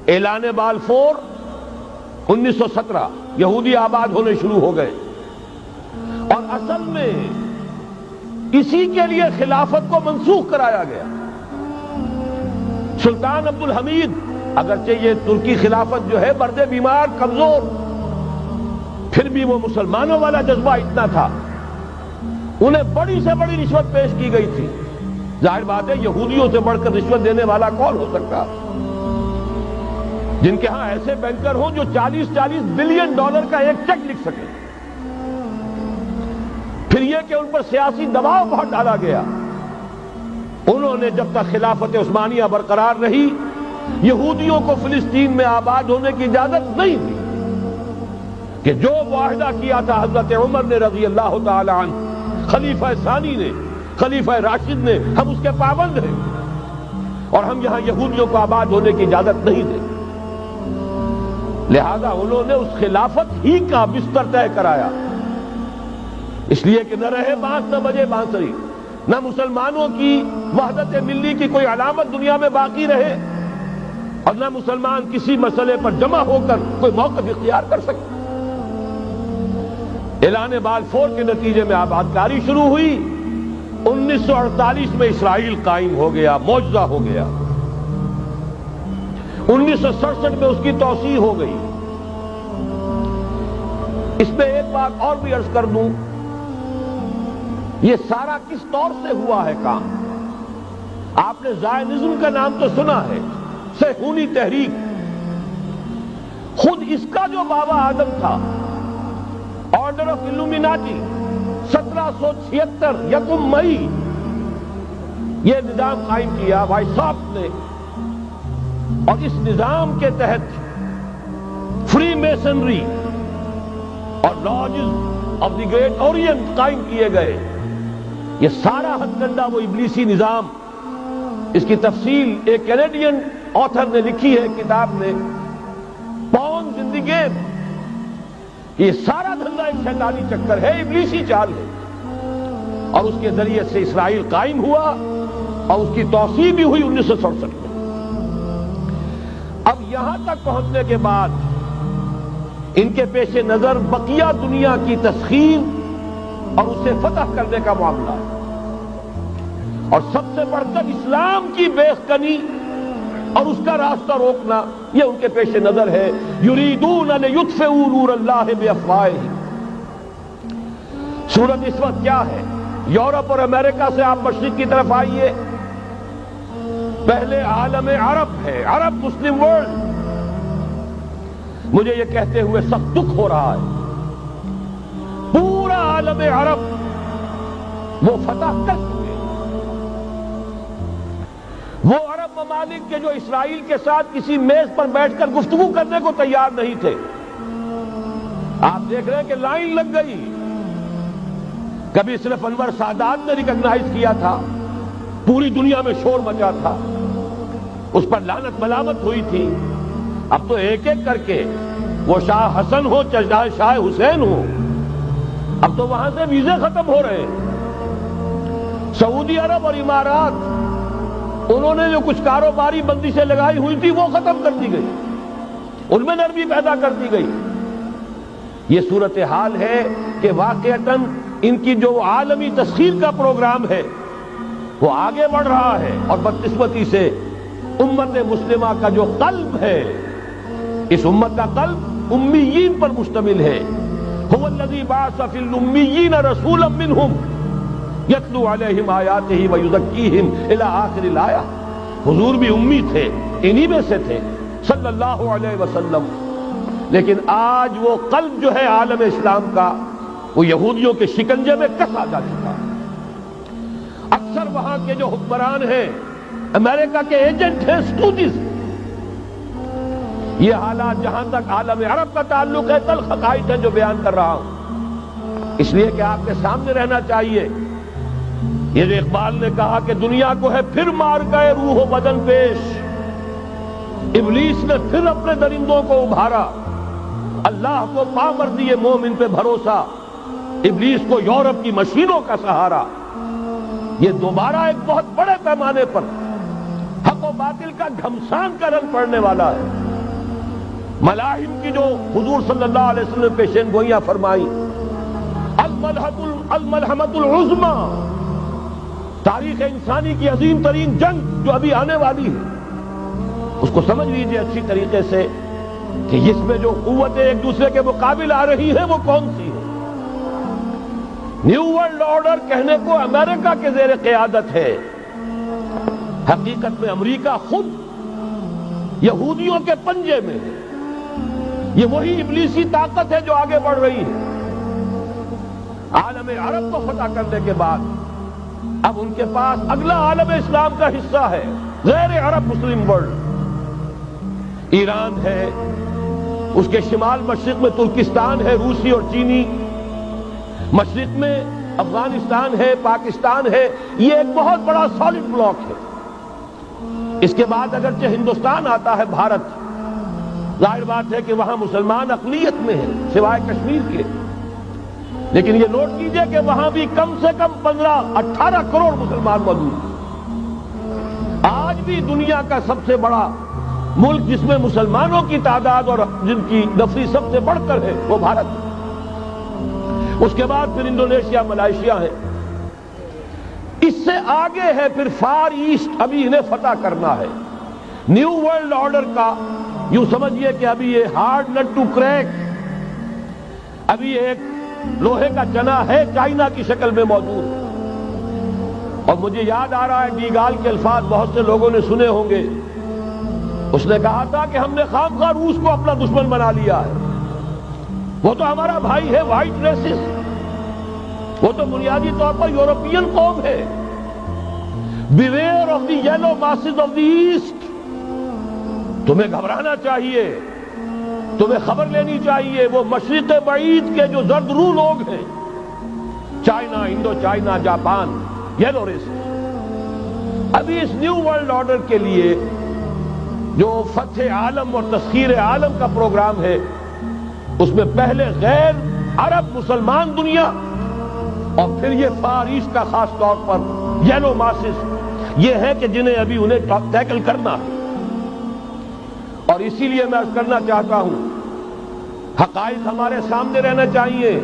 اعلان بالفور 1917 یہودی آباد ہونے شروع ہو گئے، اور اصل میں اسی کے لیے خلافت کو منسوخ کرایا گیا۔ سلطان عبد الحمید، اگرچہ یہ ترکی خلافت جو ہے مرد بیمار کمزور، پھر بھی وہ مسلمانوں والا جذبہ اتنا تھا، انہیں بڑی سے بڑی رشوت پیش کی گئی تھی۔ ظاہر بات ہے یہودیوں سے بڑھ کر رشوت دینے والا کون ہو سکتا، جن کے ہاں ایسے بینکر ہوں جو 40 بلین ڈالر کا ایک چیک لکھ سکے۔ پھر یہ کہ ان پر سیاسی دباؤ بہت ڈالا گیا۔ انہوں نے جب تک خلافت عثمانیہ برقرار رہی، یہودیوں کو فلسطین میں آباد ہونے کی اجازت نہیں دی، کہ جو معاہدہ کیا تھا حضرت عمر نے رضی اللہ تعالی عنہ، خلیفہ ثانی نے، خلیفہ راشد نے، ہم اس کے پابند ہیں، اور ہم یہاں یہودیوں کو آباد ہونے کی اجازت نہیں دیں۔ لہذا انہوں نے اس خلافت ہی کا بستر طے کرایا، اس لیے کہ نہ رہے بانس نہ بجے بانسری، نہ مسلمانوں کی وحدت ملی کی کوئی علامت دنیا میں باقی رہے، اور نہ مسلمان کسی مسئلے پر جمع ہو کر کوئی موقف اختیار کر سکے۔ اعلان بالفور کے نتیجے میں آبادکاری شروع ہوئی۔ 1948 میں اسرائیل قائم ہو گیا، معجزہ ہو گیا۔ 1967 میں اس کی توسیع ہو گئی۔ اس میں ایک بات اور بھی عرض کر دوں، یہ سارا کس طور سے ہوا ہے کام؟ آپ نے زائنزم کا نام تو سنا ہے، صہیونی تحریک۔ خود اس کا جو بابا اعظم تھا، آرڈر آف الومیناٹی، 1776 یکم مئی یہ نظام قائم کیا وائساپ نے، اور اس نظام کے تحت فری میسنری اور lodges of the great Orient قائم کیے گئے۔ یہ سارا ہتھ کنڈا وہ ابلیسی نظام، اس کی تفصیل ایک کینیڈین آتھر نے لکھی ہے کتاب میں، پاؤنز ان دی گیم۔ یہ سارا دھندا ایک شیطانی چکر ہے، ابلیسی چال ہے، اور اس کے ذریعے سے اسرائیل قائم ہوا، اور اس کی توسیع بھی ہوئی 1967 میں۔ اب یہاں تک پہنچنے کے بعد ان کے پیش نظر بقیہ دنیا کی تسخیر اور اسے فتح کرنے کا معاملہ ہے، اور سب سے بڑھ کر اسلام کی بیخکنی اور اس کا راستہ روکنا، یہ ان کے پیش نظر ہے۔ یریدون لیطفئوا نور اللہ بافواہہم۔ صورت اس وقت کیا ہے؟ یورپ اور امریکہ سے آپ مشرق کی طرف آئیے، پہلے عالم عرب ہے، عرب مسلم ورلڈ۔ مجھے یہ کہتے ہوئے سخت دکھ ہو رہا ہے، پورا عالم عرب وہ فتح کر چکے، وہ عرب ممالک کے جو اسرائیل کے ساتھ کسی میز پر بیٹھ کر گفتگو کرنے کو تیار نہیں تھے۔ آپ دیکھ رہے ہیں کہ لائن لگ گئی۔ کبھی صرف انور سادات نے ریکگنائز کیا تھا، پوری دنیا میں شور مچا تھا، اس پر لعنت ملامت ہوئی تھی۔ اب تو ایک ایک کر کے، وہ شاہ حسن ہو چاہے شاہ حسین ہو، اب تو وہاں سے ویزے ختم ہو رہے ہیں۔ سعودی عرب اور امارات، انہوں نے جو کچھ کاروباری بندشیں لگائی ہوئی تھی وہ ختم کر دی گئی، ان میں نرمی پیدا کر دی گئی۔ یہ صورتحال ہے کہ واقعتاً ان کی جو عالمی تسخیر کا پروگرام ہے وہ آگے بڑھ رہا ہے، اور بدقسمتی سے امت مسلمہ کا جو قلب ہے، اس امت کا قلب امیین پر مشتمل ہے۔ هو الذی بعث فی الامیین رسولا منہم یتلو علیہم آیاتہ ویزکیہم الی آخر الآیہ۔ حضور بھی امی تھے، انہی میں سے تھے صلی اللہ علیہ وسلم، لیکن آج وہ قلب جو ہے عالم اسلام کا، وہ یہودیوں کے شکنجے میں کسا جا چکا ہے۔ اکثر وہاں کے جو حکمران ہیں، امریکہ کے ایجنٹ ہیں، سٹوڈیز۔ یہ حالات جہاں تک عالم عرب کا تعلق ہے، تلخ حقائق ہیں جو بیان کر رہا ہوں، اس لیے کہ آپ کے سامنے رہنا چاہیے۔ یہ جو اقبال نے کہا کہ دنیا کو ہے پھر مار گئے روح و بدن پیش، ابلیس نے پھر اپنے درندوں کو ابھارا، اللہ کو پامر دیے مومن پہ بھروسہ، ابلیس کو یورپ کی مشینوں کا سہارا۔ یہ دوبارہ ایک بہت بڑے پیمانے پر حق و باطل کا گھمسان کا رنگ پڑنے والا ہے۔ ملاحم کی جو حضور صلی اللہ علیہ وسلم نے پیشین گوئیاں فرمائی، الملحمۃ العظمی، تاریخ انسانی کی عظیم ترین جنگ جو ابھی آنے والی ہے، اس کو سمجھ لیجئے اچھی طریقے سے کہ اس میں جو قوتیں ایک دوسرے کے مقابل آ رہی ہیں وہ کون سی ہیں۔ نیو ورلڈ آرڈر کہنے کو امریکہ کے زیر قیادت ہے، حقیقت میں امریکہ خود یہودیوں کے پنجے میں ہے۔ یہ وہی ابلیسی طاقت ہے جو آگے بڑھ رہی ہے۔ عالم عرب کو فتح کرنے کے بعد اب ان کے پاس اگلا عالم اسلام کا حصہ ہے، غیر عرب مسلم ورلڈ۔ ایران ہے، اس کے شمال مشرق میں ترکستان ہے، روسی اور چینی، مشرق میں افغانستان ہے، پاکستان ہے۔ یہ ایک بہت بڑا سالڈ بلاک ہے۔ اس کے بعد اگرچہ ہندوستان آتا ہے، بھارت، ظاہر بات ہے کہ وہاں مسلمان اقلیت میں ہیں سوائے کشمیر کے، لیکن یہ نوٹ کیجئے کہ وہاں بھی کم سے کم 15-18 کروڑ مسلمان موجود ہیں۔ آج بھی دنیا کا سب سے بڑا ملک جس میں مسلمانوں کی تعداد اور جن کی نفری سب سے بڑھ کر ہے وہ بھارت ہے۔ اس کے بعد پھر انڈونیشیا، ملائیشیا ہے، اس سے آگے ہے پھر فار ایسٹ، ابھی انہیں فتح کرنا ہے۔ نیو ورلڈ آرڈر کا یوں سمجھیے کہ ابھی یہ ہارڈ نٹ ٹو کریک، ابھی ایک لوہے کا چنا ہے، چائنا کی شکل میں موجود۔ اور مجھے یاد آ رہا ہے ڈیگال کے الفاظ بہت سے لوگوں نے سنے ہوں گے، اس نے کہا تھا کہ ہم نے خامخواہ روس کو اپنا دشمن بنا لیا ہے، وہ تو ہمارا بھائی ہے، وائٹ ریسس، وہ تو بنیادی طور پر یورپین قوم ہے۔ Beware of the yellow masses of the east, تمہیں گھبرانا چاہیے، تمہیں خبر لینی چاہیے۔ وہ مشرق بعید کے جو زرد رو لوگ ہیں، China, Indo China, Japan, yellow races, ابھی اس نیو ورلڈ آرڈر کے لیے جو فتح عالم اور تسخیر عالم کا پروگرام ہے، اس میں پہلے غیر عرب مسلمان دنیا اور پھر یہ فار ایسٹ کا خاص طور پر یلو ماسز، یہ ہے کہ جنہیں ابھی انہیں ٹیکل کرنا ہے۔ اور اسی لیے میں عرض کرنا چاہتا ہوں، حقائق ہمارے سامنے رہنا چاہیے۔